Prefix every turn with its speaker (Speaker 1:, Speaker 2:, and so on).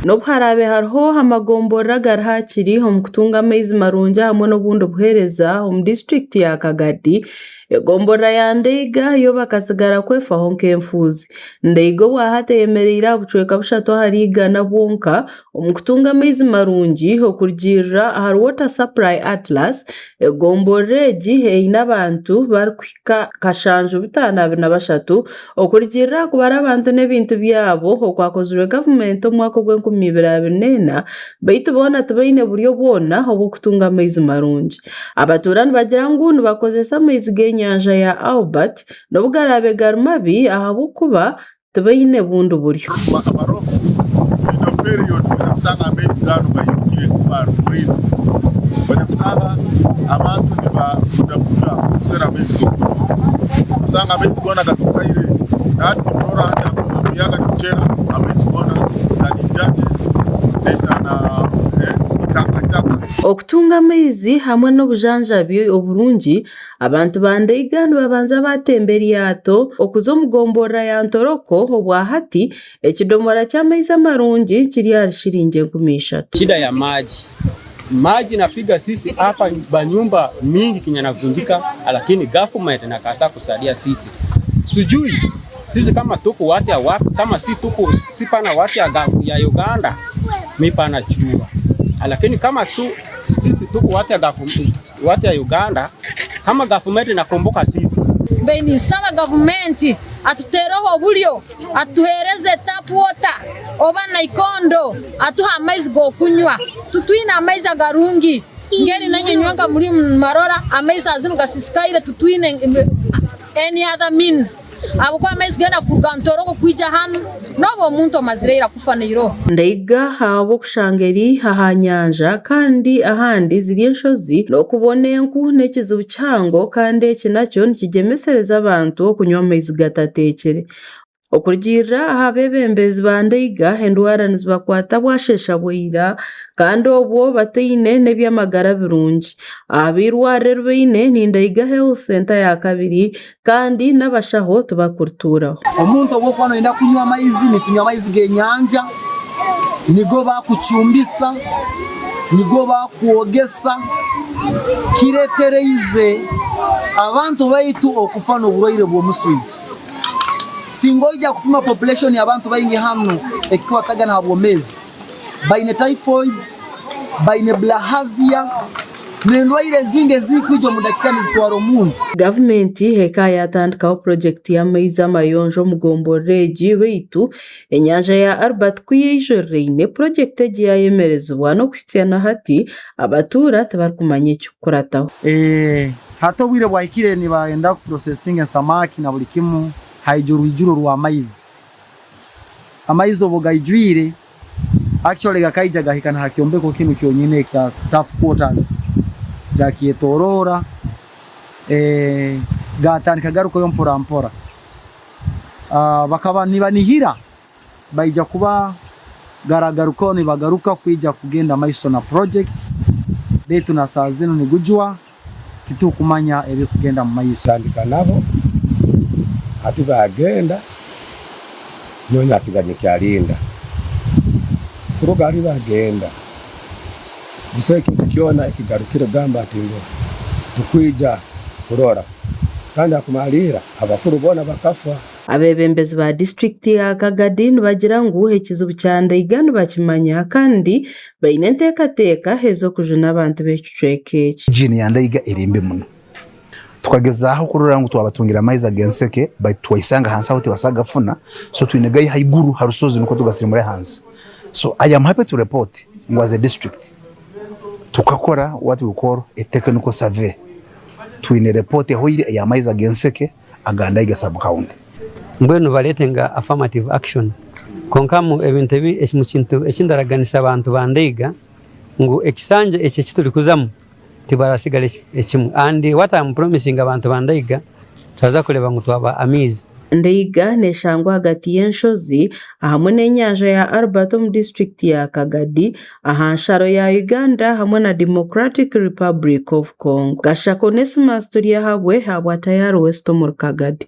Speaker 1: N'obuharabe hariho amagombora gari hakiri omu kutunga amaizi marungi hamwe n'obundi buhereza omu district ya Kagadi. Egombora ya Ndeiga yo bakasigara kwefaho nk'enfuuzi. Ndeiga obwahati eyemereire aha bucweka bushatu ahari Igana bwonka omu kutunga amaizi marungi okurugirira ahari Water Supply Atlas. Egombora egi eine abantu barikuhika 723 okurugirira kubara abantu n'ebintu byabo okwakozirwe gavumenti omu mwaka gw'2024 baitu boona tibaine buryo bwona obw'okutunga amaizi marungi. Abaturanyi bagira ngu nibakozesa amaizi g'enyanja ya Albert n'obugarabe gari mabi ahabw'okuba tibaine bundi buryo.
Speaker 2: Amarofu ino period kusanga amaizi gano gayikire kubantu bwino bane kusanga abantu nibakudakuda kusera amaizi kusanga amaizi gona gasikaire nati murora hata muyaga nikera amaizi gona ganijate nesana
Speaker 1: okutunga amaizi hamwe n'obujanjabi oburungi. Abantu ba Ndeiga nibabanza batemba eryato okuza omu gombora ya Ntoroko obwahati ekidomora ky'amaizi amarungi kiri ahari shilingi 3,000.
Speaker 3: Shida ya maji napiga sisi hapa banyumba mingi kinyanavunjika, lakini government inakataa kusaidia sisi. Sijui sisi kama tuko watu ya wapi, kama si tuko si pana watu ya Uganda mipana chua, lakini kama sisi tuko watu ya Uganda, kama government inakumbuka sisi
Speaker 4: beni saba government atuteroho bulyo atuhereze tap water oba naikondo atuha amaizi go kunywa tutwina amaizi agarungi ngeri nanye nywanga muri marora amaizi azinu gasisikaire tutwine any other means abo kwa amaizi genda kugantoroko kwija hano nobo muntu amazireira kufaniro.
Speaker 1: Ndeiga habo kushangeri hahanyanja kandi ahandi ziri enshozi n'okubona enku n'ekizibu kyango kandi eki nakyo nikigemesereza abantu okunywa amaizi gatatekere. Okurugirira aha bebembezi ba Ndeiga endwara nizibakwata bwashesha bwira kandi obwo bataine n'ebyamagara birungi. Abirwarire baine ni Ndeiga Health Center ya kabiri kandi n'abashaho tubakuruturaho.
Speaker 5: Omuntu obwo kwano enda kunywa amaizi nitunywa amaizi g'enyanja nigo bakucumbisa nigo bakuogesa kiretereize abantu baitu okufana oburwaire bw'omuswigi. Singoija kupima population ya abantu baingi hano ekiwa tagana habwomezi baine typhoid baine bilharzia n'endwaire zinge zikwijo mu dakika nizitwara omuntu.
Speaker 1: Gavumenti heka yatandikaho project y'amaizi amayonjo mu gombora egi baitu enyanja ya Albert kuyijorine project egi yayemerezibwa no kusityana hati abatura tabarikumanya ekikukurataho.
Speaker 5: Hato bwire bwahikire nibaenda processing samaki na buli kimu haijurujuro rwa amaizi obo gaijwire actually gakaija gahikana hakiombeko kinu kyonyine kya staff quarters gakietorora gatandika garuko yompora mpora bakaba nibanihira baija kuba garagaruko ni bagaruka kwija kugenda maiso na project betu na saa zino ni gujwa kitu kumanya ebe kugenda mu maiso
Speaker 6: sandika nabo atubagenda nyonya asiganye kyalinda kuruga ari bagenda biseke tukiona ikigarukire gamba atingo tukwija kurora kandi akumalira abakuru bona bakafa.
Speaker 1: Abebembezi ba district ya Kagadi nibagira ngu ekizibu kya Ndeiga nibakimanya kandi baine enteekateeka ezo kujuna abantu b'ekicweka eki.
Speaker 7: Jini ya Ndeiga erimbe muno tukagezaho kurora ngo twabatungira amaizi agenseke bayitwaisanga hansi aho tebasagafuna so twinagaye haiguru harusozi nuko tugasira muri hansi. So I am happy to report as a district tukakora what we call a technical survey twine report aho iri ya amaizi agenseke agandaiga sub county
Speaker 8: mbwenu baletenga affirmative action konkamu ebintu ebi ekimukintu ekindaraganisa abantu ba Ndeiga ngo ekisanje ekyo kituli kuzamu tibarasigale ekimu and what I'm promising abantu ba Ndeiga twaza kuleba ngo twaba amizi.
Speaker 1: Ndeiga neshangwa hagati y'enshozi hamwe n'enyanja ya Albert mu district ya Kagadi aha nsharo ya Uganda hamwe na Democratic Republic of Congo. Gashako Onesmus turi habwe habwa tayari West mu Kagadi.